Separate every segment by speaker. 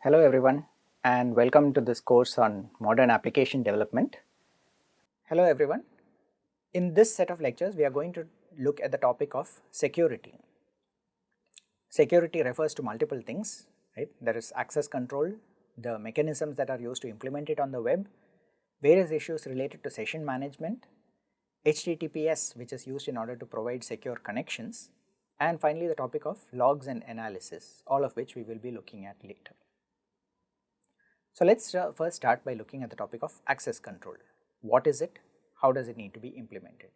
Speaker 1: Hello everyone and welcome to this course on modern application development. Hello everyone. In this set of lectures we are going to look at the topic of security. Security refers to multiple things, right? There is access control, the mechanisms that are used to implement it on the web, various issues related to session management, HTTPS which is used in order to provide secure connections, and finally the topic of logs and analysis, all of which we will be looking at later. So let's first start by looking at the topic of access control. What is it? How does it need to be implemented?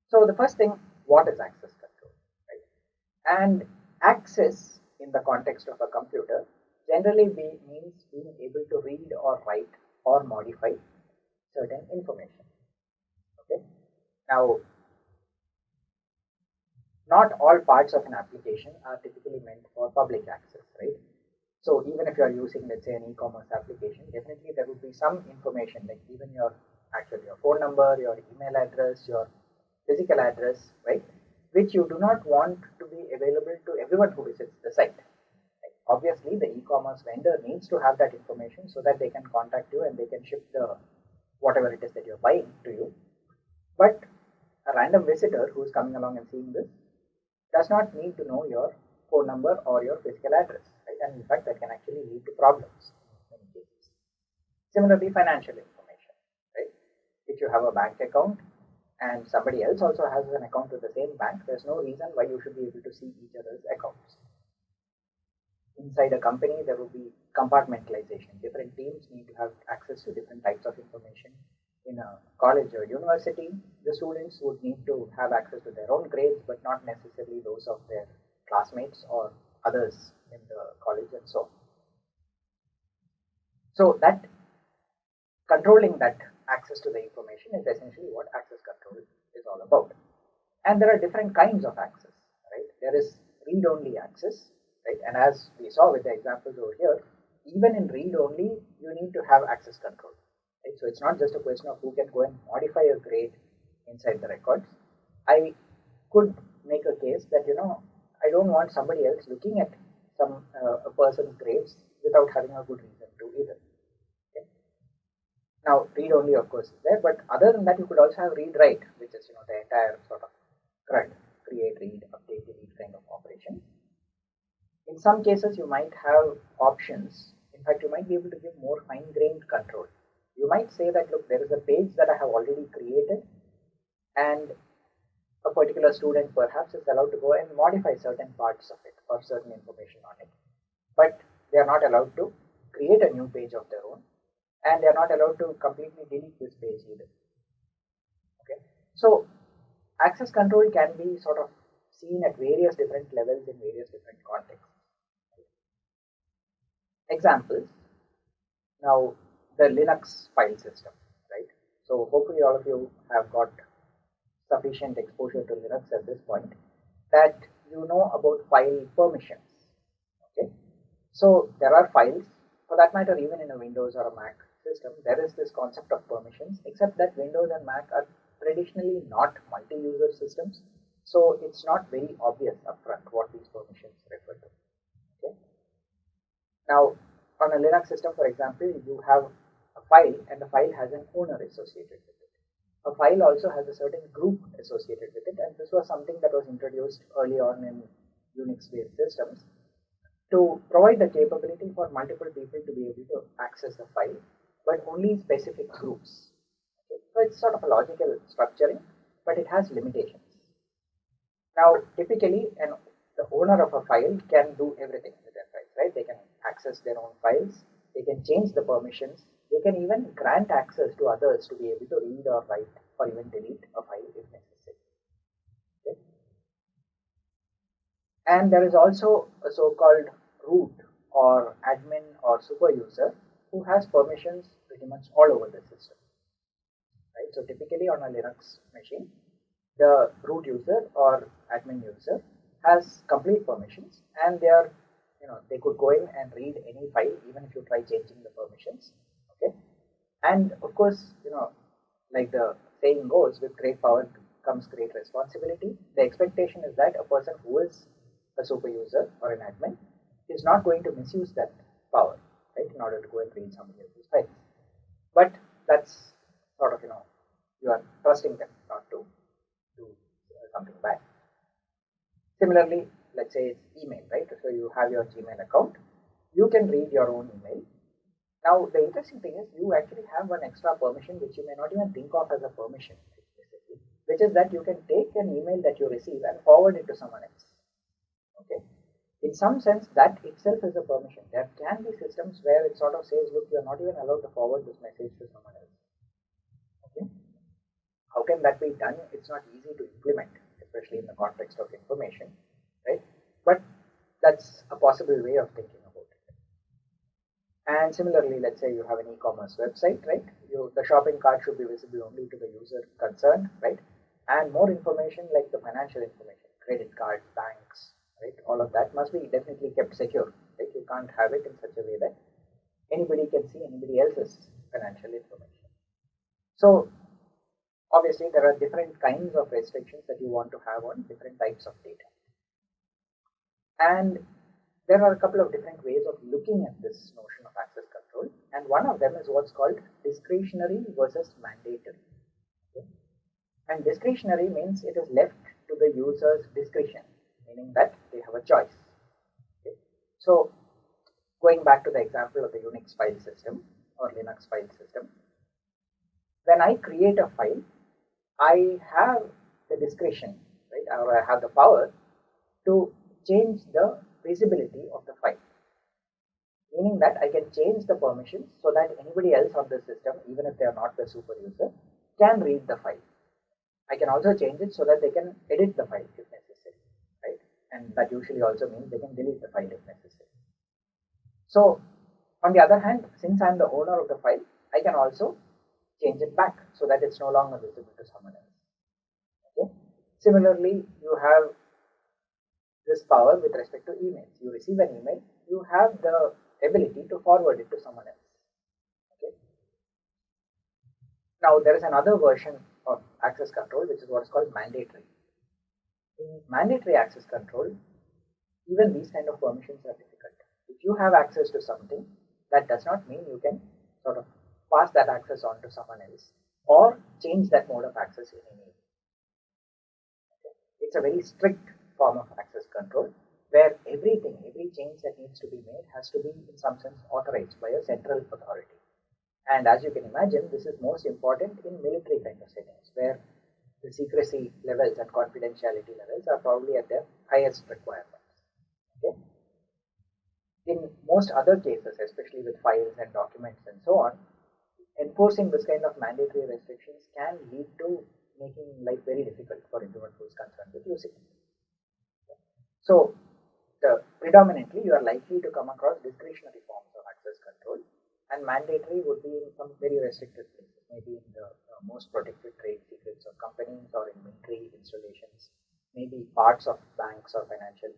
Speaker 1: So the first thing, what is access control, right? And access in the context of a computer generally means being able to read or write or modify certain information. Okay. Now, not all parts of an application are typically meant for public access, right? So even if you are using, let's say, an e-commerce application, definitely there would be some information, like even your phone number, your email address, your physical address, right, which you do not want to be available to everyone who visits the site. Like, obviously, the e-commerce vendor needs to have that information so that they can contact you and they can ship the whatever it is that you're buying to you. But a random visitor who is coming along and seeing this does not need to know your phone number or your physical address. And in fact, that can actually lead to problems in many cases. Similarly, financial information, right? If you have a bank account and somebody else also has an account with the same bank, there's no reason why you should be able to see each other's accounts. Inside a company, there will be compartmentalization. Different teams need to have access to different types of information. In a college or university, the students would need to have access to their own grades, but not necessarily those of their classmates or others in the college and so on. So that controlling that access to the information is essentially what access control is all about. And there are different kinds of access, right? There is read-only access, right? And as we saw with the examples over here, even in read-only, you need to have access control, right? So it's not just a question of who can go and modify a grade inside the records. I could make a case that, I don't want somebody else looking at a person's grades without having a good reason to either. Okay. Now, read only, of course, is there, but other than that, you could also have read write, which is the entire sort of CRUD, create, read, update, delete kind of operation. In some cases, you might have options. In fact, you might be able to give more fine-grained control. You might say that, look, there is a page that I have already created, and a particular student perhaps is allowed to go and modify certain parts of it or certain information on it, but they are not allowed to create a new page of their own, and they are not allowed to completely delete this page either. Okay, so access control can be sort of seen at various different levels in various different contexts. Examples. Now, the Linux file system, right? So hopefully all of you have got sufficient exposure to Linux at this point that you know about file permissions. Okay, so there are files, for that matter, even in a Windows or a Mac system, there is this concept of permissions, except that Windows and Mac are traditionally not multi-user systems, so it's not very obvious upfront what these permissions refer to. Okay, now on a Linux system, for example, you have a file and the file has an owner associated with it. A file also has a certain group associated with it, and this was something that was introduced early on in Unix-based systems to provide the capability for multiple people to be able to access the file, but only specific groups. Okay. So it's sort of a logical structuring, but it has limitations. Now, typically, the owner of a file can do everything with their files, right? They can access their own files, they can change the permissions, they can even grant access to others to be able to read or write or even delete a file if necessary. Okay. And there is also a so-called root or admin or super user who has permissions pretty much all over the system. Right? So typically on a Linux machine, the root user or admin user has complete permissions, and they could go in and read any file even if you try changing the permissions. Okay, and of course, like the saying goes, with great power comes great responsibility. The expectation is that a person who is a super user or an admin is not going to misuse that power. right, in order to go and read somebody else's files. But that's sort of, you are trusting them not to do something bad. Similarly, let's say it's email, right? So you have your Gmail account, you can read your own email. Now the interesting thing is you actually have one extra permission which you may not even think of as a permission, which is that you can take an email that you receive and forward it to someone else. Okay. In some sense, that itself is a permission. There can be systems where it sort of says, look, you're not even allowed to forward this message to someone else. Okay. How can that be done? It's not easy to implement, especially in the context of information, right? But that's a possible way of thinking about it. And similarly, let's say you have an e-commerce website, right? The shopping cart should be visible only to the user concerned, right? And more information like the financial information, credit cards, banks, right? All of that must be definitely kept secure. Right? You can't have it in such a way that anybody can see anybody else's financial information. So obviously there are different kinds of restrictions that you want to have on different types of data. And there are a couple of different ways of looking at this notion of access control. And one of them is what's called discretionary versus mandatory. Okay? And discretionary means it is left to the user's discretion, meaning that they have a choice. Okay? So going back to the example of the Unix file system or Linux file system, when I create a file, I have the discretion, right, or I have the power to change the visibility of the file, meaning that I can change the permissions so that anybody else on the system, even if they are not the super user, can read the file. I can also change it so that they can edit the file if necessary, right? And that usually also means they can delete the file if necessary. So on the other hand, since I am the owner of the file, I can also change it back so that it's no longer visible to someone else. Okay? Similarly, you have this power with respect to emails. You receive an email, you have the ability to forward it to someone else. Okay? Now there is another version of access control which is what is called mandatory. In mandatory access control, even these kind of permissions are difficult. If you have access to something, that does not mean you can sort of pass that access on to someone else or change that mode of access in any way. Okay? It's a very strict form of access control where every change that needs to be made has to be in some sense authorized by a central authority. And as you can imagine, this is most important in military kind of settings where the secrecy levels and confidentiality levels are probably at their highest requirements. Okay? In most other cases, especially with files and documents and so on, enforcing this kind of mandatory restrictions can lead to making life very difficult for everyone who is concerned with using it. So predominantly you are likely to come across discretionary forms of access control, and mandatory would be in some very restricted places, maybe in the most protected trade secrets of companies or in military installations, maybe parts of banks or financial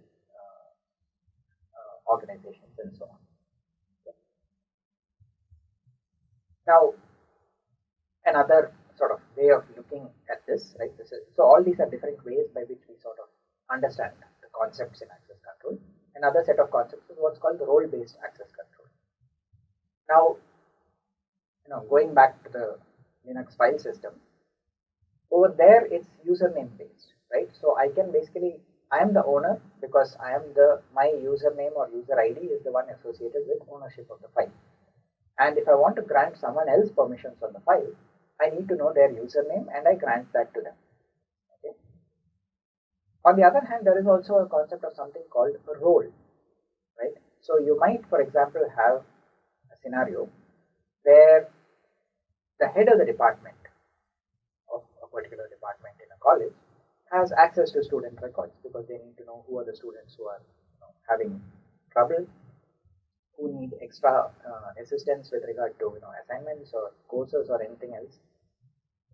Speaker 1: organizations and so on. Okay. Now another sort of way of looking at this, right? So all these are different ways by which we sort of understand the concepts in access control. Another set of concepts is what's called the role-based access control. Now, going back to the Linux file system, over there it's username based, right? So I can basically, I am the owner because my username or user ID is the one associated with ownership of the file. And if I want to grant someone else permissions on the file, I need to know their username and I grant that to them. Okay. On the other hand, there is also a concept of something called a role, right? So you might, for example, have a scenario where the head of the department of a particular department in a college has access to student records because they need to know who are the students who are having trouble, who need extra assistance with regard to assignments or courses or anything else.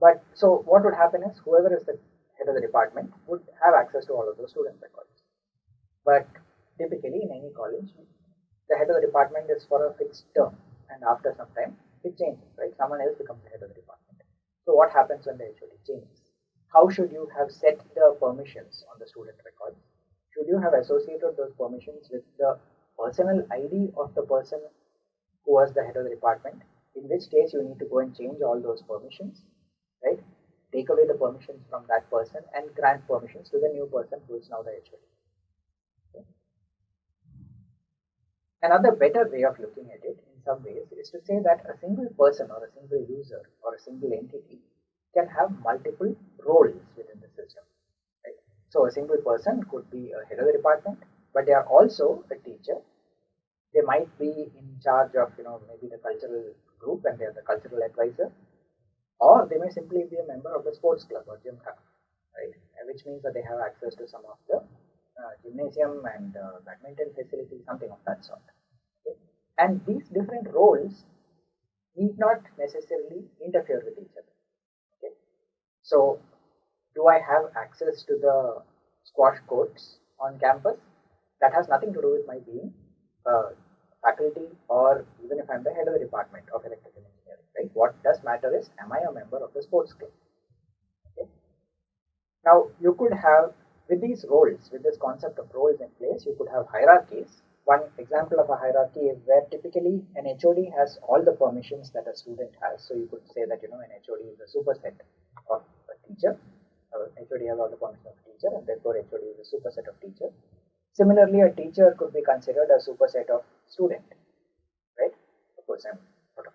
Speaker 1: But so what would happen is whoever is the head of the department would have access to all of those student records. But typically in any college, the head of the department is for a fixed term, and after some time it changes, right? Someone else becomes the head of the department. So what happens when the HOD changes? How should you have set the permissions on the student records? Should you have associated those permissions with the personal ID of the person who was the head of the department, in which case you need to go and change all those permissions, right? Take away the permissions from that person and grant permissions to the new person who is now the HOD. Okay. Another better way of looking at it in some ways is to say that a single person or a single user or a single entity can have multiple roles within the system. Right? So a single person could be a head of the department, but they are also a teacher. They might be in charge of maybe the cultural group and they are the cultural advisor, or they may simply be a member of the sports club or gym club, right? Which means that they have access to some of the gymnasium and badminton facilities, something of that sort. Okay? And these different roles need not necessarily interfere with each other. Okay? So, do I have access to the squash courts on campus? That has nothing to do with my being faculty, or even if I'm the head of the department of electrical engineering, right? What does matter is, am I a member of the sports club? Okay. Now, you could have, with these roles, with this concept of roles in place, you could have hierarchies. One example of a hierarchy is where typically an HOD has all the permissions that a student has. So you could say that an HOD is a superset of a teacher. HOD has all the permissions of a teacher, and therefore HOD is a superset of teacher. Similarly, a teacher could be considered a superset of student, right? Of course, I'm sort of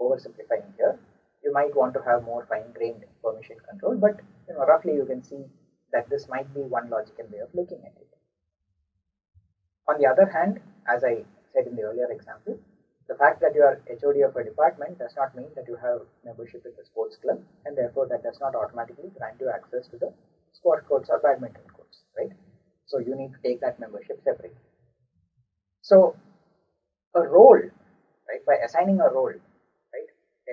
Speaker 1: oversimplifying here. You might want to have more fine-grained permission control, but roughly you can see that this might be one logical way of looking at it. On the other hand, as I said in the earlier example, the fact that you are HOD of a department does not mean that you have membership with the sports club, and therefore that does not automatically grant you access to the squash courts or badminton courts, right? So you need to take that membership separately. So a role, right, by assigning a role, right,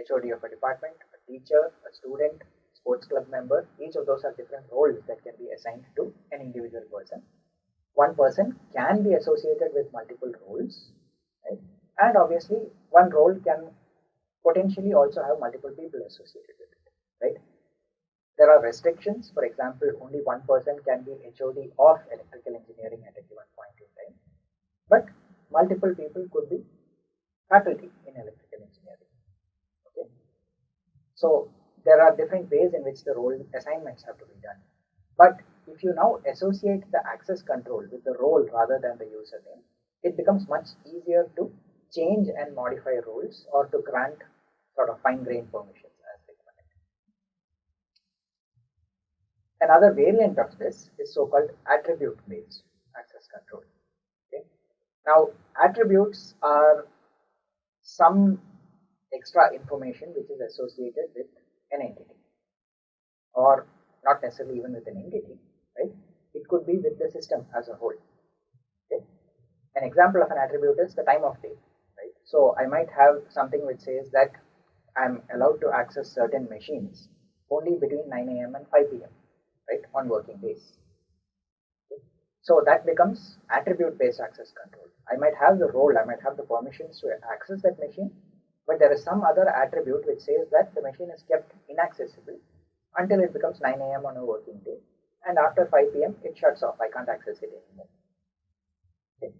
Speaker 1: HOD of a department, a teacher, a student, sports club member, each of those are different roles that can be assigned to an individual person. One person can be associated with multiple roles, right? And obviously one role can potentially also have multiple people associated with it, right? There are restrictions. For example, only one person can be HOD of electrical engineering at a given point in time, but multiple people could be faculty in electrical engineering. Okay, so there are different ways in which the role assignments have to be done. But if you now associate the access control with the role rather than the username, it becomes much easier to change and modify roles or to grant sort of fine-grained permissions. Another variant of this is so-called attribute-based access control. Okay? Now, attributes are some extra information which is associated with an entity, or not necessarily even with an entity, right? It could be with the system as a whole. Okay? An example of an attribute is the time of day, right? So I might have something which says that I'm allowed to access certain machines only between 9 a.m. and 5 p.m. right, on working days. Okay. So that becomes attribute-based access control. I might have the role, I might have the permissions to access that machine, but there is some other attribute which says that the machine is kept inaccessible until it becomes 9 a.m. on a working day, and after 5 p.m. it shuts off. I can't access it anymore. Okay.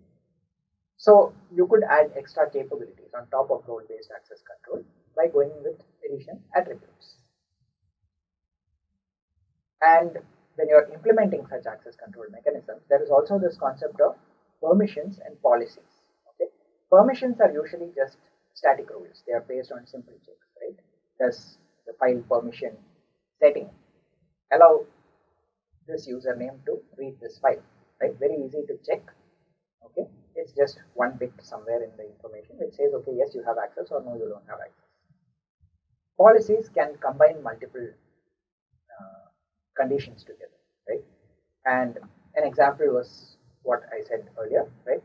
Speaker 1: So you could add extra capabilities on top of role-based access control by going with additional attributes. And when you are implementing such access control mechanisms, there is also this concept of permissions and policies. Okay? Permissions are usually just static rules. They are based on simple checks, right? Does the file permission setting allow this username to read this file, right? Very easy to check. Okay, it's just one bit somewhere in the information which says, okay, yes, you have access, or no, you don't have access. Policies can combine multiple conditions together, right? And an example was what I said earlier, right?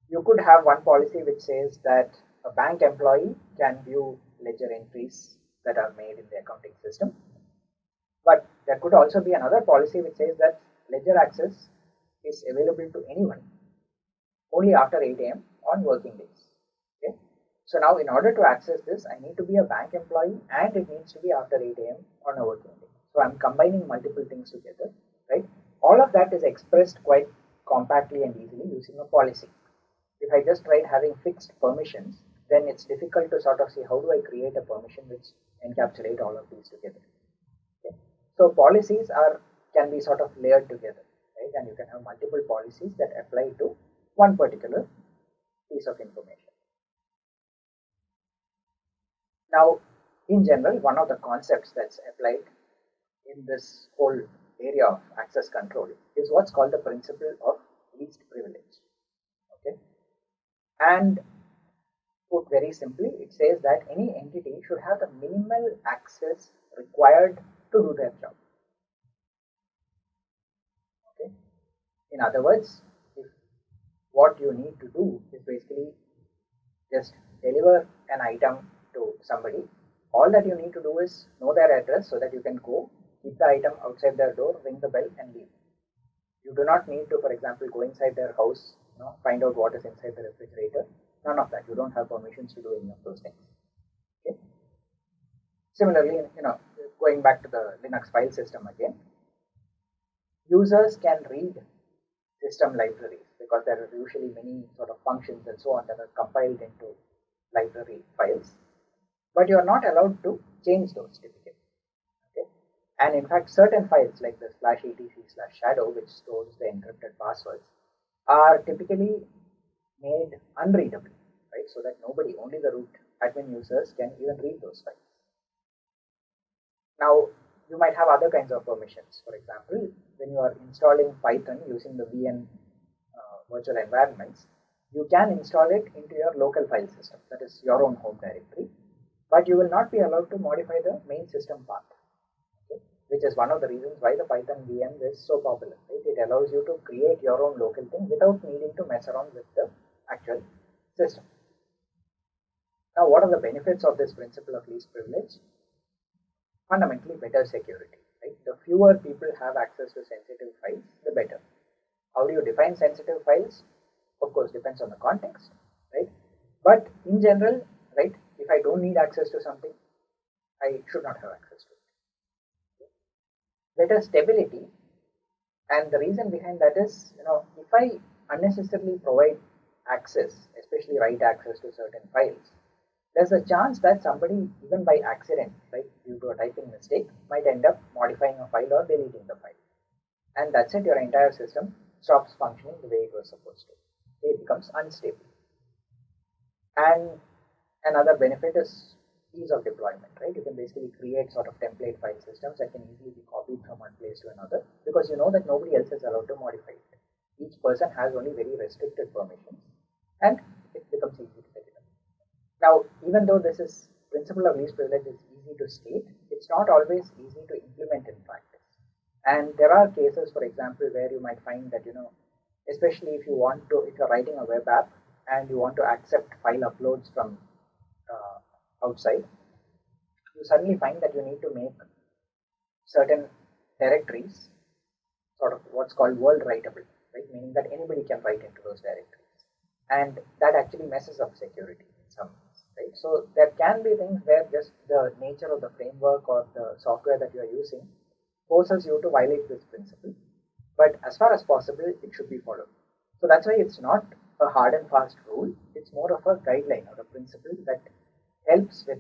Speaker 1: You could have one policy which says that a bank employee can view ledger entries that are made in the accounting system, but there could also be another policy which says that ledger access is available to anyone only after 8 a.m. on working days. Okay? So now in order to access this, I need to be a bank employee and it needs to be after 8 a.m. on a working day. So I'm combining multiple things together, right? All of that is expressed quite compactly and easily using a policy. If I just tried having fixed permissions, then it's difficult to sort of see how do I create a permission which encapsulate all of these together. Okay. So policies can be sort of layered together, right? And you can have multiple policies that apply to one particular piece of information. Now, in general, one of the concepts that's applied in this whole area of access control is what's called the principle of least privilege. Okay, and put very simply, it says that any entity should have the minimal access required to do their job. Okay, in other words, if what you need to do is basically just deliver an item to somebody, all that you need to do is know their address so that you can go, keep the item outside their door, ring the bell and leave. You do not need to, for example, go inside their house, find out what is inside the refrigerator. None of that. You don't have permissions to do any of those things. Okay. Similarly, going back to the Linux file system again, users can read system libraries because there are usually many sort of functions and so on that are compiled into library files, but you are not allowed to change those typically. Okay. And in fact, certain files like the /etc/shadow, which stores the encrypted passwords, are typically made unreadable, right? So that only the root admin users can even read those files. Now, you might have other kinds of permissions. For example, when you are installing Python using the VN virtual environments, you can install it into your local file system, that is your own home directory, but you will not be allowed to modify the main system path, okay? Which is one of the reasons why the Python VM is so popular, right? It allows you to create your own local thing without needing to mess around with the actual system. Now, what are the benefits of this principle of least privilege? Fundamentally, better security, right? The fewer people have access to sensitive files, the better. How do you define sensitive files? Of course, depends on the context, right? But in general, right, if I don't need access to something, I should not have access to it. Better stability, and the reason behind that is, if I unnecessarily provide access, especially write access to certain files, there's a chance that somebody, even by accident, like due to a typing mistake, might end up modifying a file or deleting the file. And that's it, your entire system stops functioning the way it was supposed to. It becomes unstable. And another benefit is ease of deployment, right? You can basically create sort of template file systems that can easily be copied from one place to another because you know that nobody else is allowed to modify it. Each person has only very restricted permissions and it becomes easy to set it up. Now, even though this principle of least privilege is easy to state, it's not always easy to implement in practice. And there are cases, for example, where you might find that, especially if you're writing a web app and you want to accept file uploads from outside, you suddenly find that you need to make certain directories sort of what's called world writable, right? Meaning that anybody can write into those directories. And that actually messes up security in some ways, right? So there can be things where just the nature of the framework or the software that you are using forces you to violate this principle. But as far as possible, it should be followed. So that's why it's not a hard and fast rule. It's more of a guideline or a principle that helps with,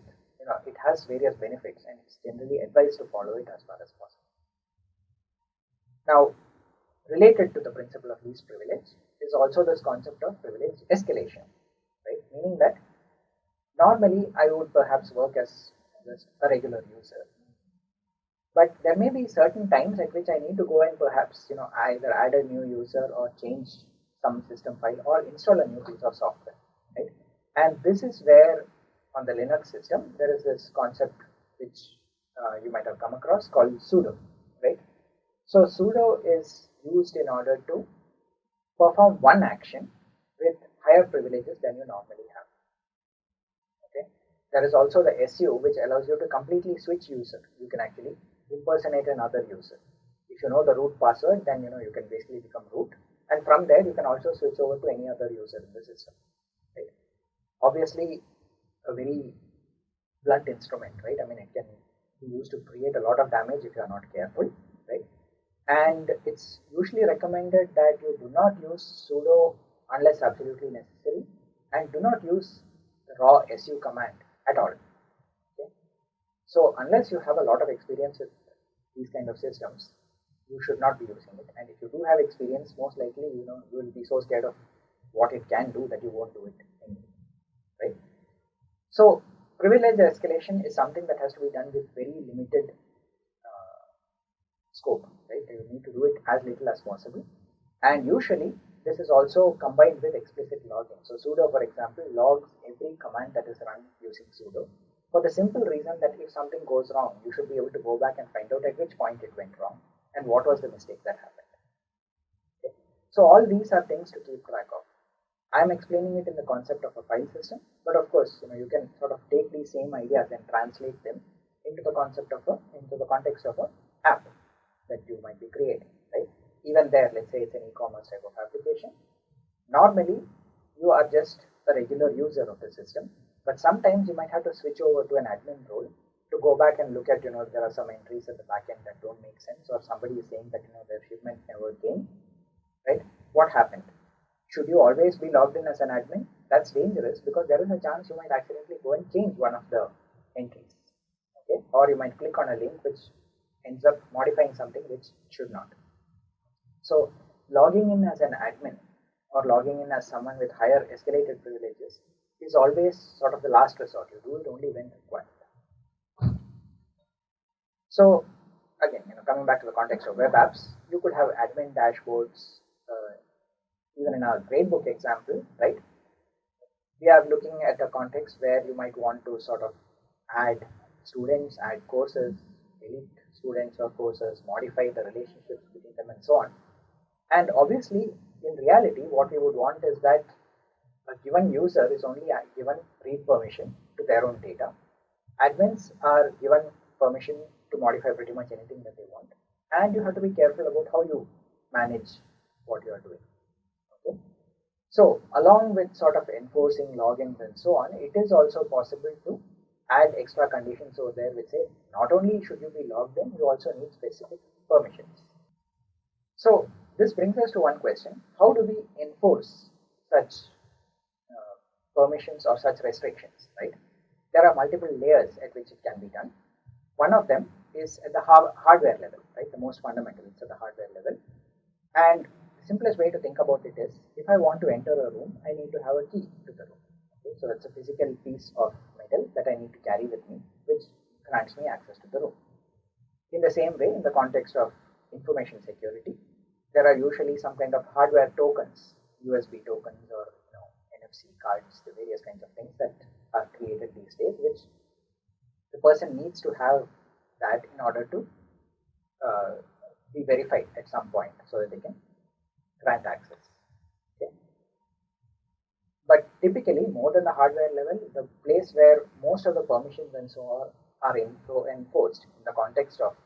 Speaker 1: it has various benefits and it's generally advised to follow it as far as possible. Now, related to the principle of least privilege is also this concept of privilege escalation, right? Meaning that normally I would perhaps work as just a regular user, but there may be certain times at which I need to go and perhaps, either add a new user or change some system file or install a new piece of software, right? And this is where on the Linux system, there is this concept which you might have come across called sudo, right? So sudo is used in order to perform one action with higher privileges than you normally have. Okay. There is also the SU, which allows you to completely switch user. You can actually impersonate another user. If you know the root password, then you can basically become root, and from there you can also switch over to any other user in the system. Right? Obviously, a very blunt instrument, right? I mean, it can be used to create a lot of damage if you are not careful, right? And it's usually recommended that you do not use sudo unless absolutely necessary, and do not use raw su command at all. Okay? So unless you have a lot of experience with these kind of systems, you should not be using it. And if you do have experience, most likely you will be so scared of what it can do that you won't do it anyway, right? So privilege escalation is something that has to be done with very limited scope, right? You need to do it as little as possible, and usually this is also combined with explicit logging. So sudo, for example, logs every command that is run using sudo, for the simple reason that if something goes wrong, you should be able to go back and find out at which point it went wrong and what was the mistake that happened. Okay? So all these are things to keep track of. I am explaining it in the concept of a file system, but of course, you can sort of take these same ideas and translate them into the concept of into the context of a app that you might be creating, right? Even there, let's say it's an e-commerce type of application. Normally, you are just a regular user of the system, but sometimes you might have to switch over to an admin role to go back and look at, there are some entries at the back end that don't make sense, or somebody is saying that, their shipment never came, right? What happened? Should you always be logged in as an admin? That's dangerous because there is a chance you might accidentally go and change one of the entries, okay? Or you might click on a link which ends up modifying something which should not. So logging in as an admin or logging in as someone with higher escalated privileges is always sort of the last resort. You do it only when required. So again, coming back to the context of web apps, you could have admin dashboards. Even in our gradebook example, right, we are looking at a context where you might want to sort of add students, add courses, delete students or courses, modify the relationships between them, and so on. And obviously, in reality, what we would want is that a given user is only given read permission to their own data. Admins are given permission to modify pretty much anything that they want, and you have to be careful about how you manage what you are doing. Okay? So along with sort of enforcing logins and so on, it is also possible to add extra conditions over there which say not only should you be logged in, you also need specific permissions. So this brings us to one question: how do we enforce such permissions or such restrictions, right? There are multiple layers at which it can be done. One of them is at the hardware level, right? The most fundamental, it's at the hardware level. And the simplest way to think about it is, if I want to enter a room, I need to have a key to the room. Okay? So that's a physical piece of metal that I need to carry with me, which grants me access to the room. In the same way, in the context of information security, there are usually some kind of hardware tokens, USB tokens or NFC cards, the various kinds of things that are created these days, which the person needs to have that in order to be verified at some point so that they can grant access. Okay? But typically, more than the hardware level, the place where most of the permissions and so on are enforced in the context of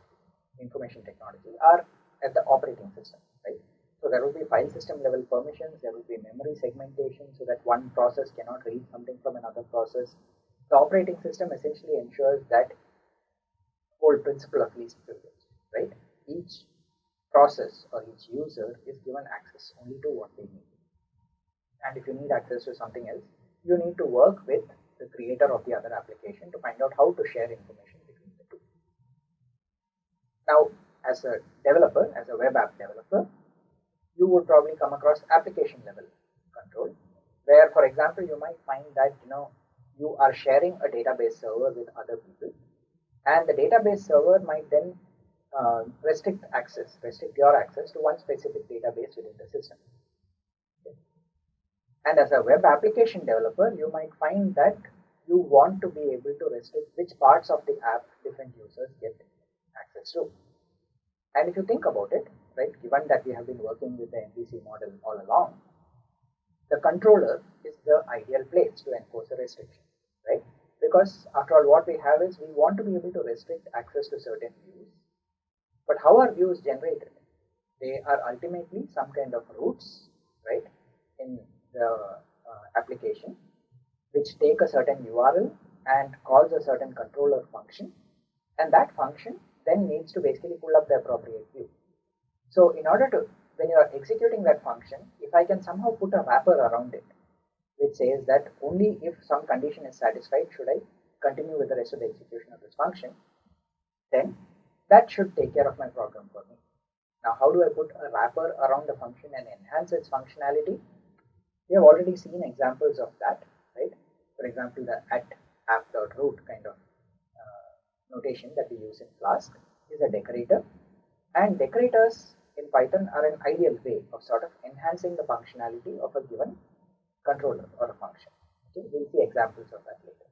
Speaker 1: information technology are at the operating system, right? So there will be file system level permissions, there will be memory segmentation so that one process cannot read something from another process. The operating system essentially ensures that whole principle of least privilege, right? Each process or each user is given access only to what they need. And if you need access to something else, you need to work with the creator of the other application to find out how to share information between the two. Now, as a developer, as a web app developer, you would probably come across application level control, where, for example, you might find that you are sharing a database server with other people, and the database server might then restrict your access to one specific database within the system. Okay. And as a web application developer, you might find that you want to be able to restrict which parts of the app different users get access to. And if you think about it, right, given that we have been working with the MVC model all along, the controller is the ideal place to enforce a restriction, right? Because after all, what we have is we want to be able to restrict access to certain views. But how are views generated? They are ultimately some kind of roots, right, in the application, which take a certain URL and calls a certain controller function, and that function then needs to basically pull up the appropriate view. So in order to, when you are executing that function, if I can somehow put a wrapper around it, which says that only if some condition is satisfied should I continue with the rest of the execution of this function, then that should take care of my problem for me. Now, how do I put a wrapper around the function and enhance its functionality? We have already seen examples of that, right? For example, the at app.root kind of notation that we use in Flask is a decorator, and decorators in Python are an ideal way of sort of enhancing the functionality of a given controller or a function. Okay, we'll see examples of that later.